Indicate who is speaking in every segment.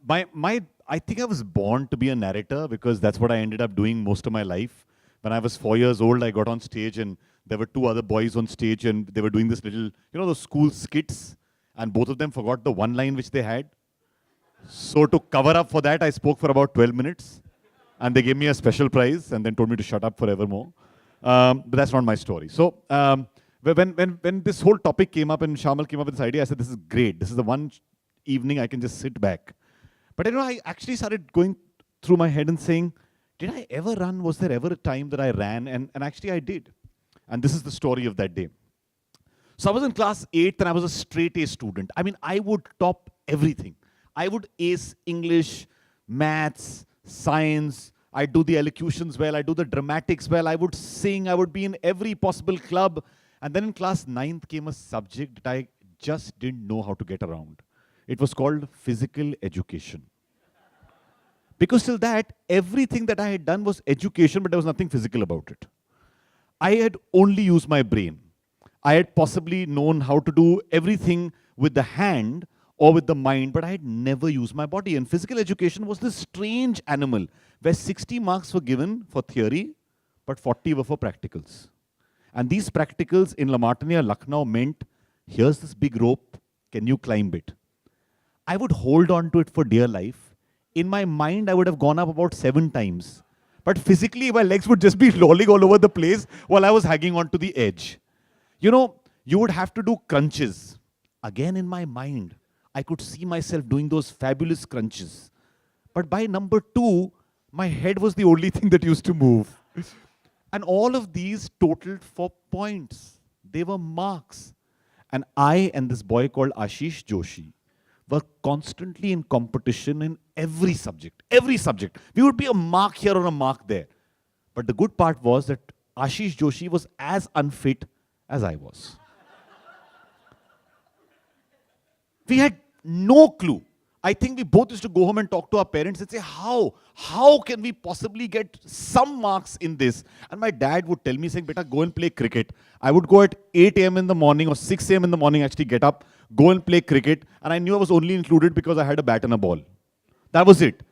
Speaker 1: I think I was born to be a narrator because that's what I ended up doing most of my life. When I was 4 years old, I got on stage and there were two other boys on stage and they were doing this little, those school skits, and both of them forgot the one line which they had. So to cover up for that, I spoke for about 12 minutes and they gave me a special prize and then told me to shut up forevermore. But that's not my story. So when this whole topic came up and Shamal came up with this idea, I said, this is great. This is the one evening I can just sit back. But I actually started going through my head and saying, did I ever run? Was there ever a time that I ran? And actually I did. And this is the story of that day. So I was in class 8th and I was a straight A student. I mean, I would top everything. I would ace English, maths, science. I'd do the elocutions well. I'd do the dramatics well. I would sing. I would be in every possible club. And then in class 9th came a subject that I just didn't know how to get around. It was called physical education. Because till that, everything that I had done was education, but there was nothing physical about it. I had only used my brain. I had possibly known how to do everything with the hand or with the mind, but I had never used my body. And physical education was this strange animal where 60 marks were given for theory, but 40 were for practicals. And these practicals in La Martiniere, Lucknow meant, here's this big rope, can you climb it? I would hold on to it for dear life. In my mind, I would have gone up about 7 times. But physically, my legs would just be lolling all over the place while I was hanging on to the edge. You would have to do crunches. Again, in my mind, I could see myself doing those fabulous crunches. But by number 2, my head was the only thing that used to move. And all of these totaled for points. They were marks. And I and this boy called Ashish Joshi were constantly in competition in every subject. Every subject. We would be a mark here or a mark there. But the good part was that Ashish Joshi was as unfit as I was. We had no clue. I think we both used to go home and talk to our parents and say, how can we possibly get some marks in this? And my dad would tell me, saying, beta, go and play cricket. I would go at 8 a.m. in the morning or 6 a.m. in the morning, actually get up, go and play cricket. And I knew I was only included because I had a bat and a ball. That was it.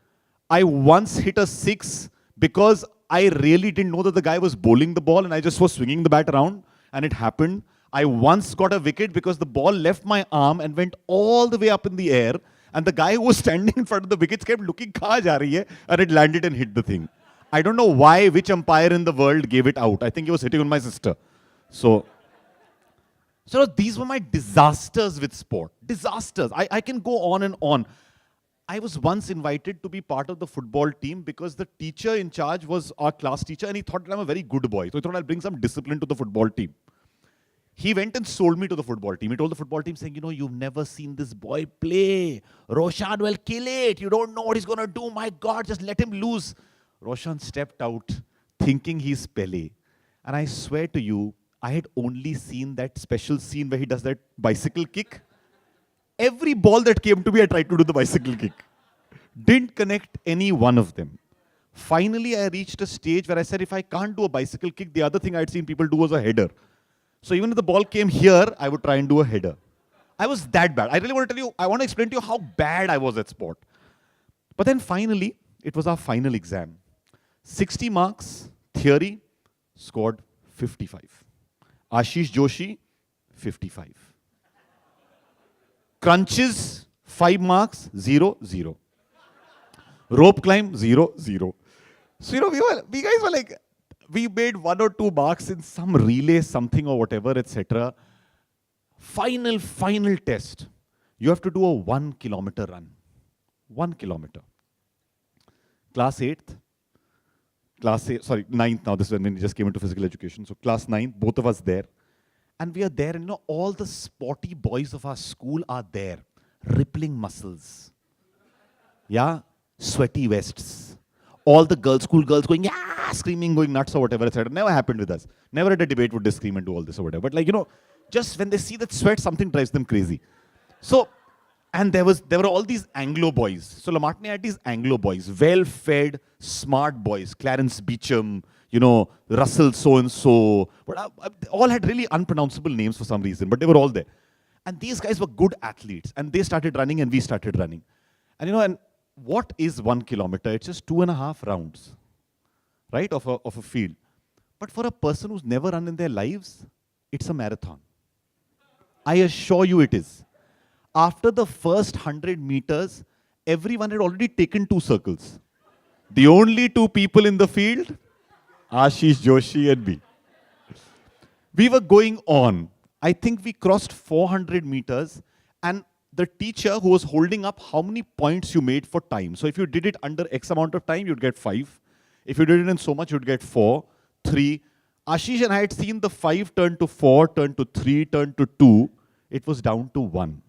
Speaker 1: I once hit a 6 because I really didn't know that the guy was bowling the ball and I just was swinging the bat around, and it happened. I once got a wicket because the ball left my arm and went all the way up in the air. And the guy who was standing in front of the wickets kept looking, kahan ja rahi hai? And it landed and hit the thing. I don't know why, which umpire in the world gave it out. I think he was hitting on my sister. So these were my disasters with sport. Disasters. I can go on and on. I was once invited to be part of the football team because the teacher in charge was our class teacher and he thought that I'm a very good boy. So he thought I'll bring some discipline to the football team. He went and sold me to the football team. He told the football team saying, you've never seen this boy play. Roshan will kill it. You don't know what he's going to do. My God, just let him loose. Roshan stepped out thinking he's Pele. And I swear to you, I had only seen that special scene where he does that bicycle kick. Every ball that came to me, I tried to do the bicycle kick. Didn't connect any one of them. Finally, I reached a stage where I said, if I can't do a bicycle kick, the other thing I'd seen people do was a header. So even if the ball came here, I would try and do a header. I was that bad. I really want to tell you, I want to explain to you how bad I was at sport. But then finally, it was our final exam. 60 marks, theory, scored 55. Ashish Joshi, 55. Crunches, 5 marks, 0, 0. Rope climb, 0, 0. So, we guys were like, we made 1 or 2 marks in some relay, something or whatever, etc. Final test. You have to do a 1 kilometer run. 1 kilometer. Class 9th now, this is when we just came into physical education. So class 9th, both of us there. And we are there, and all the sporty boys of our school are there. Rippling muscles. Yeah, sweaty vests. All the school girls going, yeah, screaming, going nuts or whatever, etc. Never happened with us. Never had a debate would they scream and do all this or whatever. But just when they see that sweat, something drives them crazy. So, and there were all these Anglo boys. So La Martiniere had these Anglo boys, well-fed, smart boys. Clarence Beecham, Russell so-and-so. But all had really unpronounceable names for some reason, but they were all there. And these guys were good athletes. And they started running and we started running. And what is 1 kilometer? It's just 2.5 rounds, right, of a field. But for a person who's never run in their lives, it's a marathon. I assure you it is. After the first 100 meters, everyone had already taken 2 circles. The only 2 people in the field, Ashish Joshi and me. We were going on. I think we crossed 400 meters, and the teacher who was holding up how many points you made for time. So if you did it under X amount of time, you'd get 5. If you did it in so much, you'd get 4, 3. Ashish and I had seen the 5 turn to 4, turn to 3, turn to 2. It was down to 1.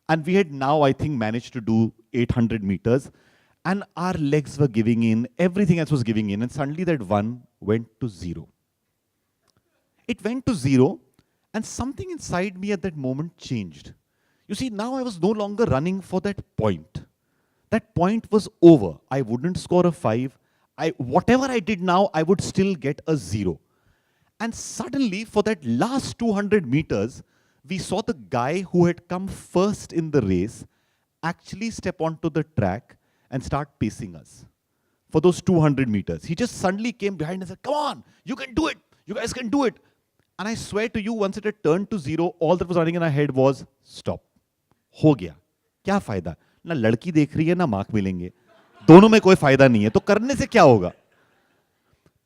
Speaker 1: And we had now, I think, managed to do 800 meters. And our legs were giving in, everything else was giving in. And suddenly that 1 went to 0. It went to 0, and something inside me at that moment changed. You see, now I was no longer running for that point. That point was over. I wouldn't score a 5. Whatever I did now, I would still get a 0. And suddenly, for that last 200 meters, we saw the guy who had come first in the race actually step onto the track and start pacing us for those 200 meters. He just suddenly came behind and said, "Come on, you can do it. You guys can do it." And I swear to you, once it had turned to 0, all that was running in our head was, stop. हो गया. क्या फायदा? ना लड़की देख रही है, ना मार्क मिलेंगे. दोनों में कोई फायदा नहीं है. तो करने से क्या होगा?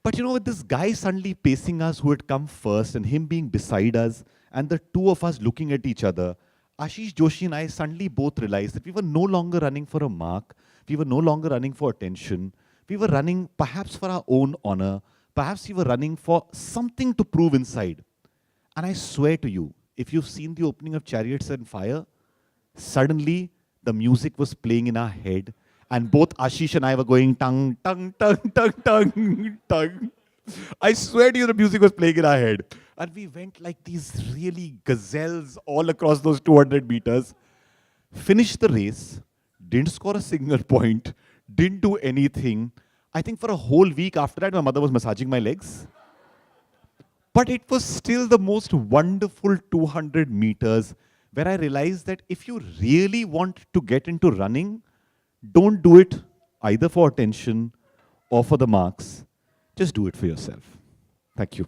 Speaker 1: But you know, with this guy suddenly pacing us who had come first and him being beside us and the two of us looking at each other, Ashish Joshi and I suddenly both realized that we were no longer running for a mark. We were no longer running for attention. We were running perhaps for our own honor. Perhaps we were running for something to prove inside. And I swear to you, if you've seen the opening of Chariots and Fire, suddenly the music was playing in our head. And both Ashish and I were going tung, tung, tung, tung, tung, tung. I swear to you, the music was playing in our head. And we went like these really gazelles all across those 200 meters. Finished the race, didn't score a single point, didn't do anything. I think for a whole week after that, my mother was massaging my legs. But it was still the most wonderful 200 meters where I realized that if you really want to get into running, don't do it either for attention or for the marks. Just do it for yourself. Thank you.